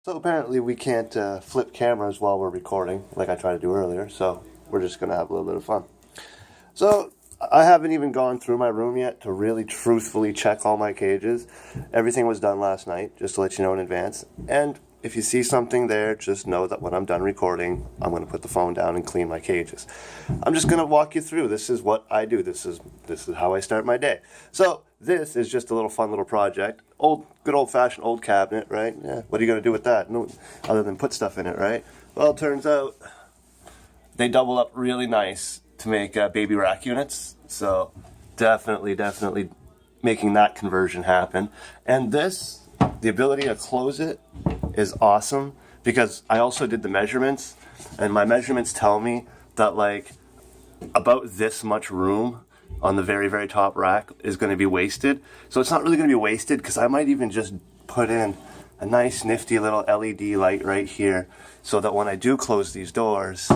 So apparently we can't flip cameras while we're recording, like I tried to do earlier, so we're just going to have a little bit of fun. So I haven't even gone through my room yet to really truthfully check all my cages. Everything was done last night, just to let you know in advance. And if you see something there, just know that when I'm done recording, I'm going to put the phone down and clean my cages. I'm just going to walk you through. This is what I do. This is how I start my day. So this is just a little fun little project. Good old-fashioned old cabinet, right? Yeah. What are you going to do with that? No, other than put stuff in it, right? Well, it turns out they double up really nice to make baby rack units. So definitely making that conversion happen. And this, the ability to close it is awesome because I also did the measurements, and my measurements tell me that like about this much room on the very top rack is going to be wasted. So it's not really going to be wasted because I might even just put in a nice nifty little LED light right here so that when I do close these doors,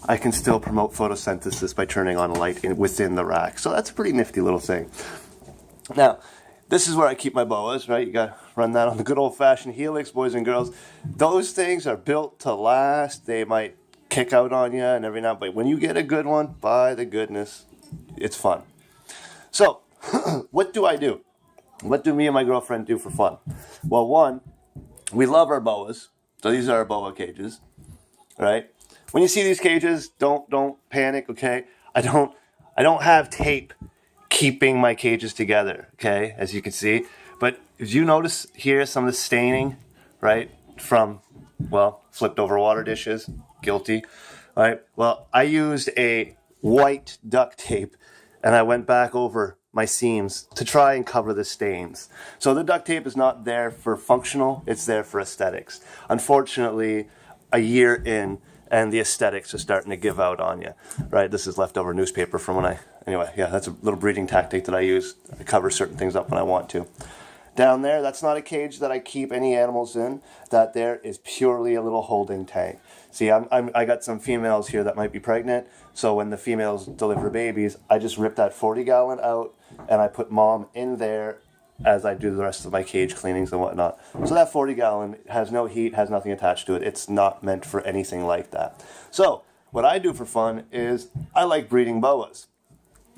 I can still promote photosynthesis by turning on a light within the rack. So that's a pretty nifty little thing. Now, this is where I keep my boas, right? You got to run that on the good old-fashioned Helix, boys and girls. Those things are built to last. They might kick out on you and every now and then, but when you get a good one, by the goodness, it's fun. So, what do I do? What do me and my girlfriend do for fun? Well, one, we love our boas. So these are our boa cages, right? When you see these cages, don't panic, okay? I don't have tape keeping my cages together, okay, as you can see. But if you notice here some of the staining, right, from, well, flipped over water dishes, guilty, right? Well, I used a white duct tape and I went back over my seams to try and cover the stains. So the duct tape is not there for functional, it's there for aesthetics. Unfortunately, a year in, and the aesthetics are starting to give out on you, right? This is leftover newspaper from when anyway, yeah, that's a little breeding tactic that I use. I cover certain things up when I want to. Down there, that's not a cage that I keep any animals in. That there is purely a little holding tank. See, I got some females here that might be pregnant, so when the females deliver babies, I just rip that 40-gallon out, and I put mom in there as I do the rest of my cage cleanings and whatnot. So that 40-gallon has no heat, has nothing attached to it. It's not meant for anything like that. So what I do for fun is I like breeding boas.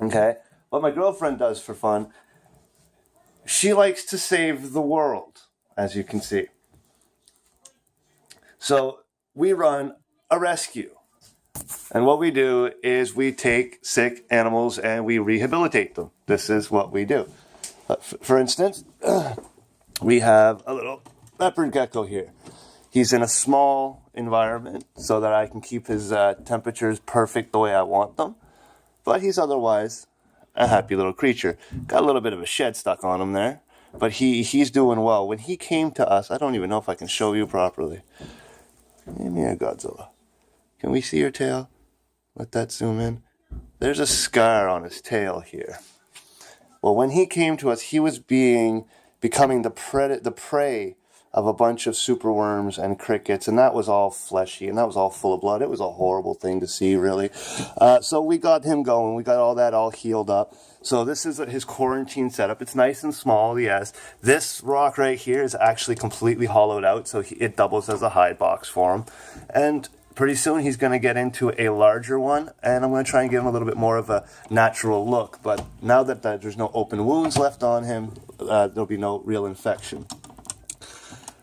Okay? What my girlfriend does for fun, she likes to save the world, as you can see. So we run a rescue. And what we do is we take sick animals and we rehabilitate them. This is what we do. For instance, we have a little leopard gecko here. He's in a small environment so that I can keep his temperatures perfect the way I want them. But he's otherwise a happy little creature. Got a little bit of a shed stuck on him there. But he's doing well. When he came to us, I don't even know if I can show you properly. Come here, Godzilla. Can we see your tail? Let that zoom in. There's a scar on his tail here. Well, when he came to us, he was becoming the prey of a bunch of superworms and crickets, and that was all fleshy, and that was all full of blood. It was a horrible thing to see, really. So we got him going. We got all that all healed up. So this is his quarantine setup. It's nice and small, yes. This rock right here is actually completely hollowed out, so it doubles as a hide box for him. And pretty soon he's going to get into a larger one, and I'm going to try and give him a little bit more of a natural look. But now that there's no open wounds left on him, there'll be no real infection.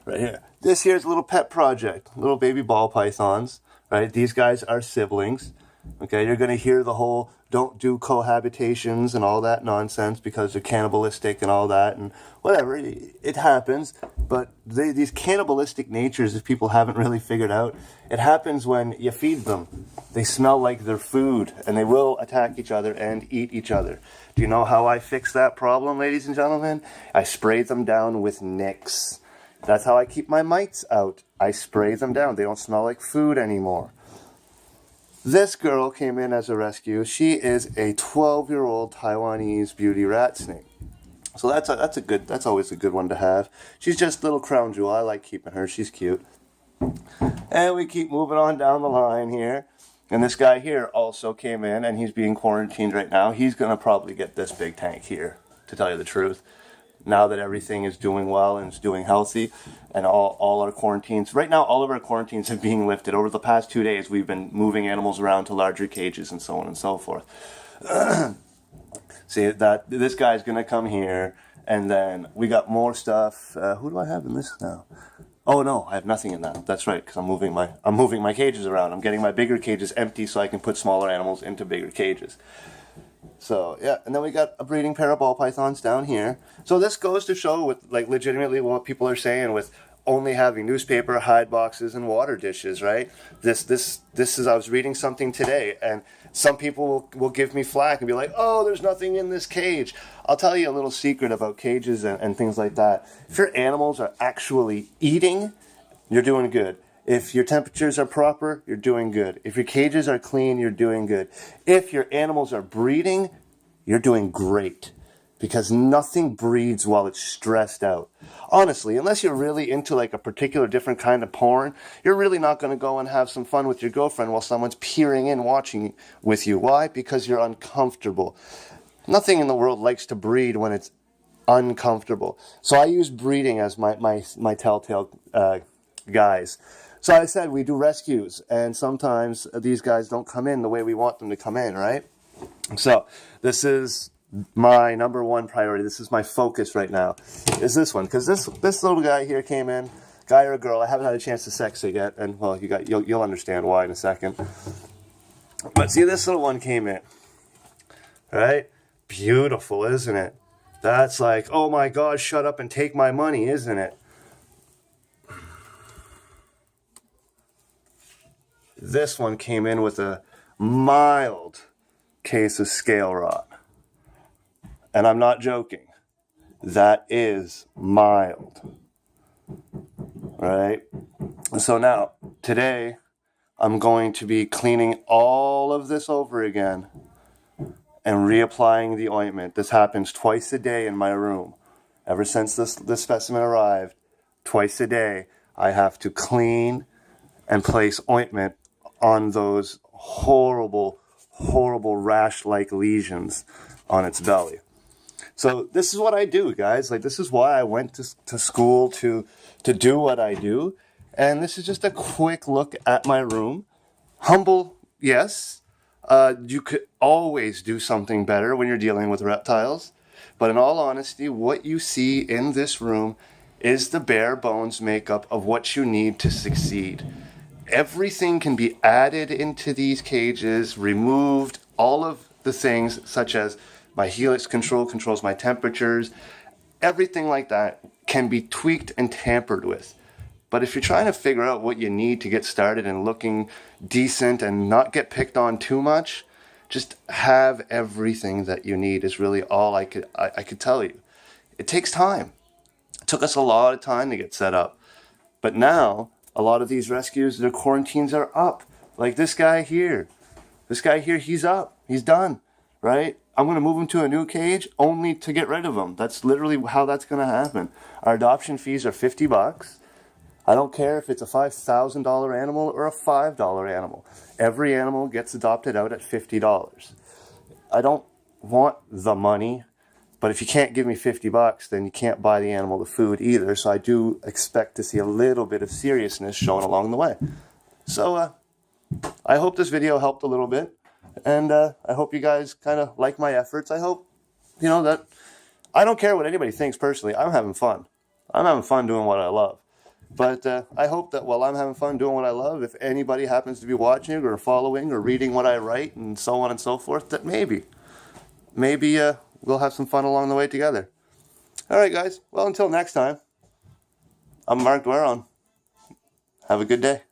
Right here. This here's a little pet project, little baby ball pythons, right? These guys are siblings. Okay, you're going to hear the whole don't do cohabitations and all that nonsense because they're cannibalistic and all that and whatever. It happens, but these cannibalistic natures, if people haven't really figured out, it happens when you feed them. They smell like their food and they will attack each other and eat each other. Do you know how I fix that problem, ladies and gentlemen? I spray them down with Nix. That's how I keep my mites out. I spray them down. They don't smell like food anymore. This girl came in as a rescue. She is a 12-year-old Taiwanese beauty rat snake. So that's always a good one to have. She's just a little crown jewel. I like keeping her. She's cute. And we keep moving on down the line here. And this guy here also came in, and he's being quarantined right now. He's going to probably get this big tank here, to tell you the truth. now that everything is doing well and it's doing healthy, and all our quarantines. Right now, all of our quarantines are being lifted. Over the past 2 days, we've been moving animals around to larger cages and so on and so forth. See, that this guy's going to come here, and then we got more stuff. Who do I have in this now? Oh no, I have nothing in that. That's right, because I'm moving my cages around. I'm getting my bigger cages empty so I can put smaller animals into bigger cages. So yeah, and then we got a breeding pair of ball pythons down here. So this goes to show with like legitimately what people are saying with only having newspaper, hide boxes, and water dishes, right? This is, I was reading something today, and some people will give me flack and be like, oh, there's nothing in this cage. I'll tell you a little secret about cages and things like that. If your animals are actually eating, you're doing good. If your temperatures are proper, you're doing good. If your cages are clean, you're doing good. If your animals are breeding, you're doing great. Because nothing breeds while it's stressed out. Honestly, unless you're really into like a particular different kind of porn, you're really not going to go and have some fun with your girlfriend while someone's peering in watching with you. Why? Because you're uncomfortable. Nothing in the world likes to breed when it's uncomfortable. So I use breeding as my telltale guys. So I said we do rescues, and sometimes these guys don't come in the way we want them to come in, right? So this is my number one priority. This is my focus right now, is this one. Because this little guy here came in, guy or a girl, I haven't had a chance to sex it yet, and well, you'll understand why in a second. But see, this little one came in, right? Beautiful, isn't it? That's like, oh my God, shut up and take my money, isn't it? This one came in with a mild case of scale rot. And I'm not joking. That is mild. Right? So now, today, I'm going to be cleaning all of this over again and reapplying the ointment. This happens twice a day in my room. Ever since this specimen arrived, twice a day, I have to clean and place ointment on those horrible, horrible rash-like lesions on its belly. So this is what I do, guys. Like, this is why I went to school to do what I do. And this is just a quick look at my room. Humble, yes. You could always do something better when you're dealing with reptiles. But in all honesty, what you see in this room is the bare bones makeup of what you need to succeed. Everything can be added into these cages, removed, all of the things such as my Helix control controls my temperatures. Everything like that can be tweaked and tampered with. But if you're trying to figure out what you need to get started and looking decent and not get picked on too much, just have everything that you need is really all I could tell you. It takes time. It took us a lot of time to get set up. But now, a lot of these rescues, their quarantines are up. Like this guy here. This guy here, he's up. He's done, right? I'm going to move him to a new cage only to get rid of him. That's literally how that's going to happen. Our adoption fees are $50. I don't care if it's a $5,000 animal or a $5 animal. Every animal gets adopted out at $50. I don't want the money, but if you can't give me $50, then you can't buy the animal the food either. So I do expect to see a little bit of seriousness shown along the way. So I hope this video helped a little bit. And I hope you guys kind of like my efforts. I hope, that I don't care what anybody thinks personally. I'm having fun. I'm having fun doing what I love. But I hope that while I'm having fun doing what I love, if anybody happens to be watching or following or reading what I write and so on and so forth, that maybe we'll have some fun along the way together. All right, guys. Well, until next time, I'm Mark Gueron. Have a good day.